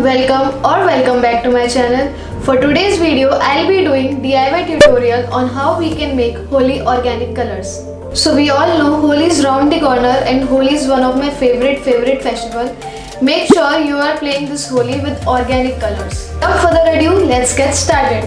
welcome back to my channel. For today's video, I'll be doing DIY tutorial on how we can make Holi organic colors. So we all know Holi is round the corner and Holi is one of my favorite festival. Make sure you are playing this Holi with organic colors. Without further ado, let's get started.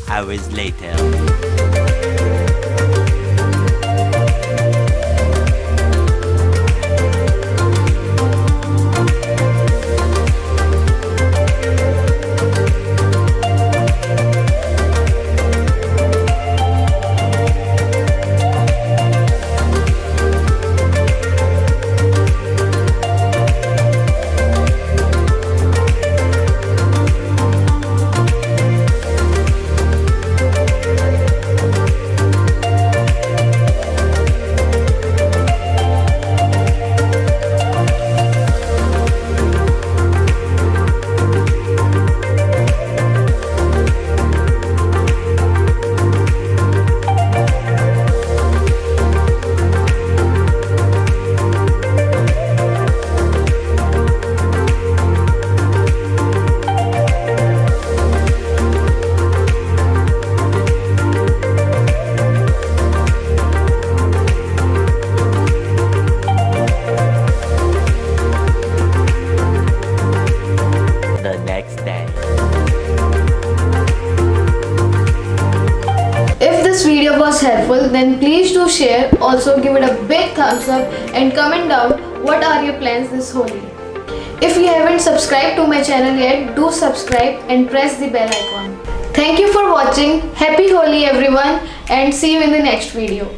Hours later. If this video was helpful, then please do share. Also give it a big thumbs up and comment down what are your plans this Holi. If you haven't subscribed to my channel yet, do subscribe and press the bell icon. Thank you for watching. Happy Holi everyone and see you in the next video.